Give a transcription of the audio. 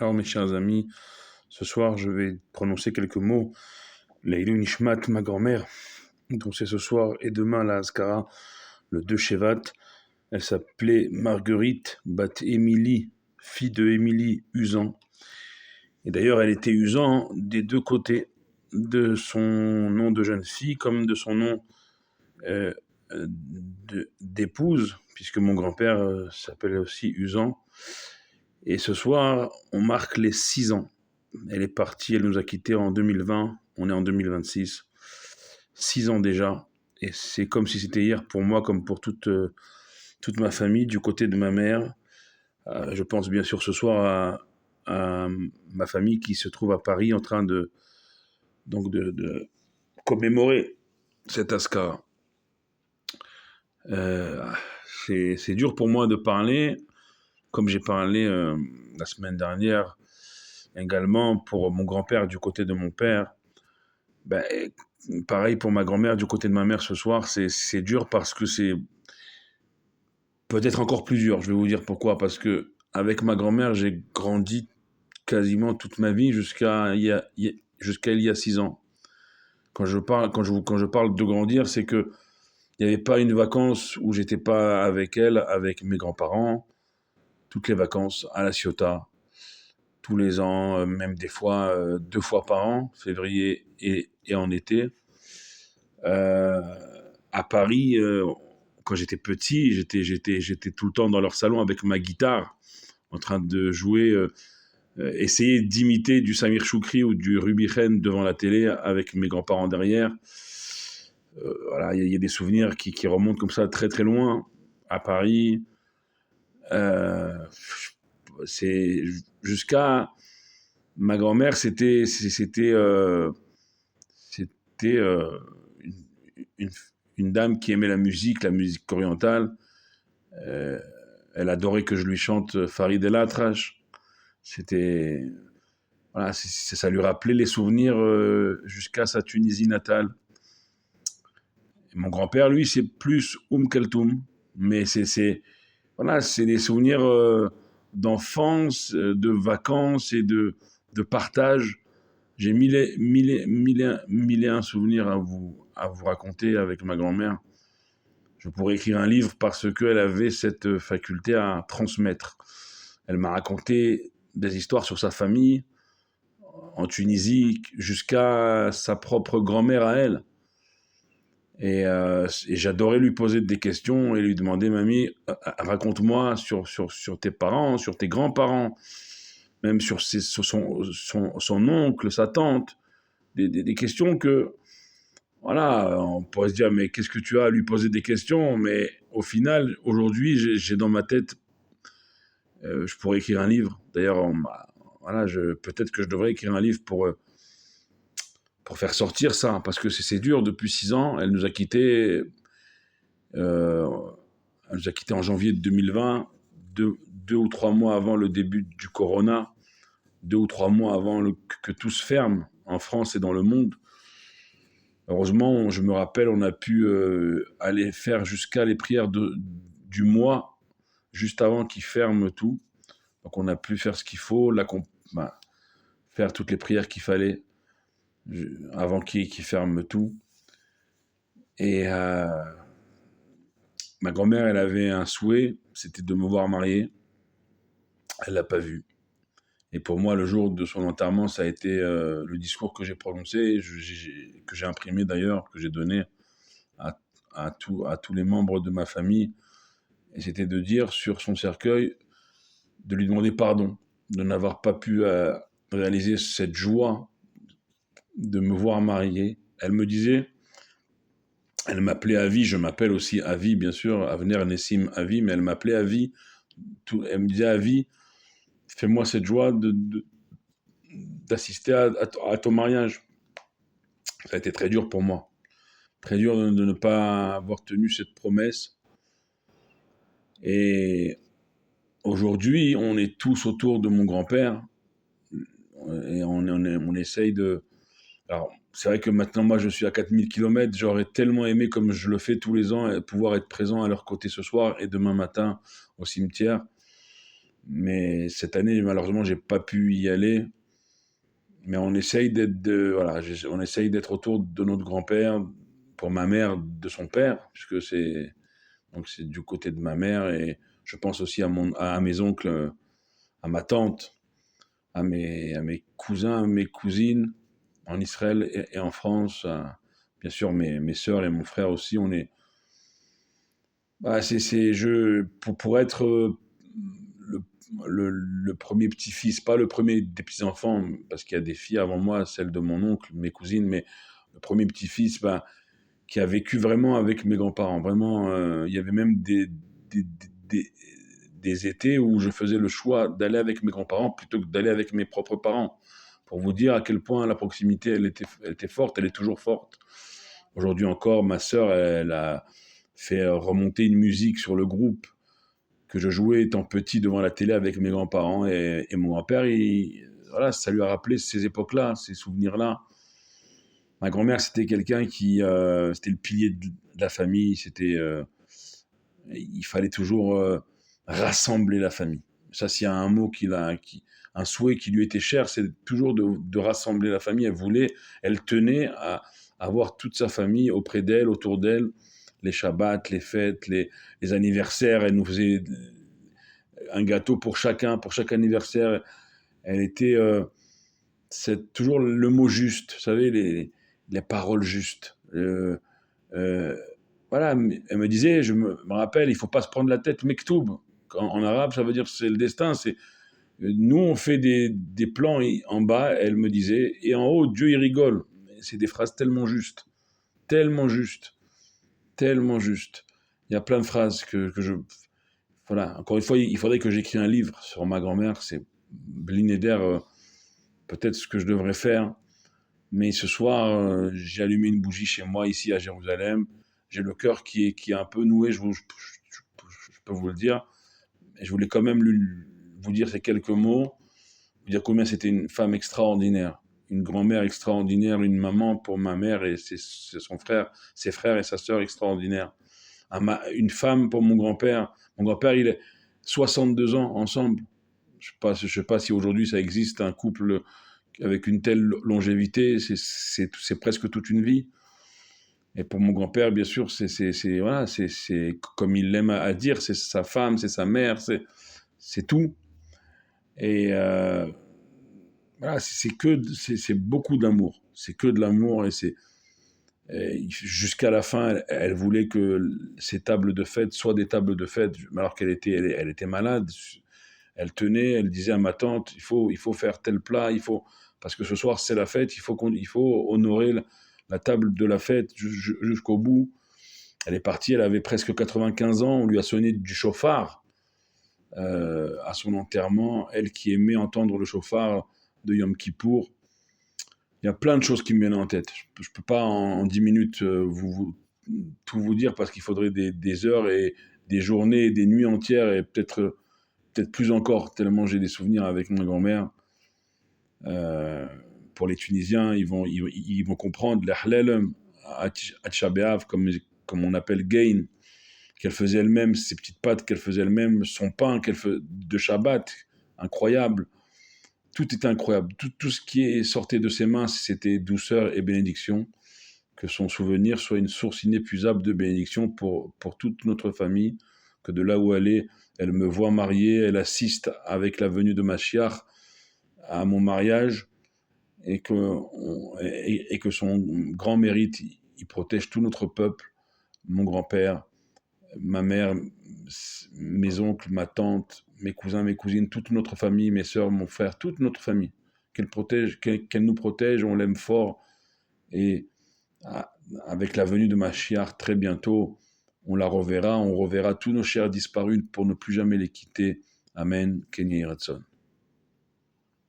Alors, mes chers amis, ce soir, je vais prononcer quelques mots. Leilou Nishmat, ma grand-mère, dont c'est ce soir, et demain la Haskara, le 2 Shevat. Elle s'appelait Marguerite Bat Émilie, fille de Émilie Usan. Et d'ailleurs, elle était Usan des deux côtés, de son nom de jeune fille comme de son nom euh, d'épouse, puisque mon grand-père s'appelait aussi Usan. Et ce soir, on marque les 6 ans. Elle est partie, elle nous a quittés en 2020, on est en 2026. 6 ans déjà. Et c'est comme si c'était hier pour moi, comme pour toute ma famille, du côté de ma mère. Je pense bien sûr ce soir à ma famille qui se trouve à Paris en train de commémorer cet Ascar. C'est dur pour moi de parler, comme j'ai parlé la semaine dernière également pour mon grand-père du côté de mon père. Ben, pareil pour ma grand-mère du côté de ma mère ce soir, c'est dur parce que c'est peut-être encore plus dur. Je vais vous dire pourquoi. Parce que avec ma grand-mère, j'ai grandi quasiment toute ma vie jusqu'à il y a 6 ans. Quand je parle de grandir, c'est que il n'y avait pas une vacance où j'étais pas avec elle, avec mes grands-parents. Toutes les vacances à La Ciotat, tous les ans, même des fois 2 fois par an, février et en été. Euh, à Paris, quand j'étais petit, j'étais tout le temps dans leur salon avec ma guitare, en train de jouer, essayer d'imiter du Samir Choukri ou du Ruby Khen devant la télé avec mes grands-parents derrière. Voilà, il y a des souvenirs qui remontent comme ça très très loin. À Paris, euh, c'est jusqu'à ma grand-mère, c'était une, une, une dame qui aimait la musique orientale. Euh, Elle adorait que je lui chante Farid El Atrache. C'était, voilà, ça lui rappelait les souvenirs jusqu'à sa Tunisie natale. Et mon grand-père, lui, c'est plus Kaltoum, mais voilà, c'est des souvenirs d'enfance, de vacances et de partage. J'ai mille et un souvenirs à vous raconter avec ma grand-mère. Je pourrais écrire un livre parce qu'elle avait cette faculté à transmettre. Elle m'a raconté des histoires sur sa famille en Tunisie jusqu'à sa propre grand-mère à elle. Et j'adorais lui poser des questions et lui demander, mamie, raconte-moi sur tes parents, sur tes grands-parents, même sur son oncle, sa tante. Des questions que, voilà, on pourrait se dire, mais qu'est-ce que tu as à lui poser des questions? Mais au final, aujourd'hui, j'ai dans ma tête, je pourrais écrire un livre. D'ailleurs, voilà, peut-être que je devrais écrire un livre pour faire sortir ça, parce que c'est dur depuis 6 ans. Elle nous a quittés, euh, elle nous a quittés en janvier 2020, 2 ou 3 mois avant le début du corona, 2 ou 3 mois avant que tout se ferme en France et dans le monde. Heureusement, je me rappelle, on a pu aller faire jusqu'à les prières du mois, juste avant qu'ils ferment tout. Donc on a pu faire ce qu'il faut, faire toutes les prières qu'il fallait avant qu'ils ferment tout. Et ma grand-mère, elle avait un souhait, c'était de me voir marié. Elle l'a pas vu. Et pour moi, le jour de son enterrement, ça a été le discours que j'ai prononcé, que j'ai imprimé d'ailleurs, que j'ai donné à, à tous les membres de ma famille. Et c'était de dire sur son cercueil, de lui demander pardon, de n'avoir pas pu réaliser cette joie de me voir marié. Elle me disait, elle m'appelait Avi, je m'appelle aussi Avi, bien sûr, Avner Nessim Avi, mais elle m'appelait Avi. Elle me disait Avi, fais-moi cette joie d'assister à ton mariage. Ça a été très dur pour moi. Très dur de ne pas avoir tenu cette promesse. Et aujourd'hui, on est tous autour de mon grand-père et on essaye de... Alors, c'est vrai que maintenant, moi, je suis à 4000 km. J'aurais tellement aimé, comme je le fais tous les ans, pouvoir être présent à leur côté ce soir et demain matin au cimetière. Mais cette année, malheureusement, j'ai pas pu y aller. Mais on essaye on essaye d'être autour de notre grand-père, pour ma mère, de son père, puisque c'est du côté de ma mère, et je pense aussi à mes oncles, à ma tante, à mes cousins, mes cousines, en Israël et en France, bien sûr mes sœurs et mon frère aussi. Pour être le, le premier petit-fils, pas le premier des petits-enfants, parce qu'il y a des filles avant moi, celles de mon oncle, mes cousines, mais le premier petit-fils, qui a vécu vraiment avec mes grands-parents. Vraiment, il y avait même des, des, des étés où je faisais le choix d'aller avec mes grands-parents plutôt que d'aller avec mes propres parents. Pour vous dire à quel point la proximité, elle était forte, elle est toujours forte. Aujourd'hui encore, ma sœur, elle a fait remonter une musique sur le groupe que je jouais étant petit devant la télé avec mes grands-parents, et mon grand-père, voilà, ça lui a rappelé ces époques-là, ces souvenirs-là. Ma grand-mère, c'était quelqu'un c'était le pilier de la famille. Il fallait toujours rassembler la famille. Ça, s'il y a un mot un souhait qui lui était cher, c'est toujours de rassembler la famille. Elle tenait à avoir toute sa famille auprès d'elle, autour d'elle, les Shabbats, les fêtes, les anniversaires. Elle nous faisait un gâteau pour chaque anniversaire. Elle était, c'est toujours le mot juste, vous savez, les paroles justes. Euh, voilà, elle me disait, je me rappelle, il faut pas se prendre la tête, mektoub. En arabe, ça veut dire c'est le destin. Nous, on fait des plans en bas, elle me disait, et en haut, Dieu, il rigole. C'est des phrases tellement justes, tellement justes, tellement justes. Il y a plein de phrases voilà, encore une fois, il faudrait que j'écris un livre sur ma grand-mère. C'est Blinéder, peut-être ce que je devrais faire. Mais ce soir, j'ai allumé une bougie chez moi, ici à Jérusalem. J'ai le cœur qui est un peu noué, je peux vous le dire. Et je voulais quand même vous dire ces quelques mots, vous dire combien c'était une femme extraordinaire, une grand-mère extraordinaire, une maman pour ma mère et son frère, ses frères et sa sœur extraordinaires. Une femme pour mon grand-père. Mon grand-père, il est 62 ans ensemble. Je sais pas si aujourd'hui ça existe, un couple avec une telle longévité. C'est presque toute une vie. Et pour mon grand-père, bien sûr, voilà, c'est comme il l'aime à dire, c'est sa femme, c'est sa mère, c'est tout. Et voilà, c'est beaucoup d'amour. C'est que de l'amour, et jusqu'à la fin, elle voulait que ces tables de fête soient des tables de fête, alors elle était malade. Elle tenait, elle disait à ma tante, il faut faire tel plat, parce que ce soir c'est la fête, il faut honorer la table de la fête jusqu'au bout. Elle est partie, elle avait presque 95 ans, on lui a sonné du chauffard à son enterrement, elle qui aimait entendre le chauffard de Yom Kippour. Il y a plein de choses qui me viennent en tête. Je ne peux pas en 10 minutes tout vous dire, parce qu'il faudrait des heures et des journées et des nuits entières, et peut-être plus encore, tellement j'ai des souvenirs avec ma grand-mère. Euh, pour les Tunisiens, ils vont comprendre l'Ahlel, Hatcha Be'av, comme on appelle Gain, qu'elle faisait elle-même, ses petites pâtes qu'elle faisait elle-même, son pain de Shabbat, incroyable. Tout était incroyable. Tout ce qui sortait de ses mains, c'était douceur et bénédiction. Que son souvenir soit une source inépuisable de bénédiction pour toute notre famille, que de là où elle me voit mariée, elle assiste avec la venue de Mashiach à mon mariage, et que son grand mérite, il protège tout notre peuple, mon grand-père, ma mère, mes oncles, ma tante, mes cousins, mes cousines, toute notre famille, mes sœurs, mon frère, toute notre famille. Qu'elle nous protège, on l'aime fort. Et avec la venue de Mashiach très bientôt, on reverra tous nos chers disparus pour ne plus jamais les quitter. Amen. Kenny Ratson.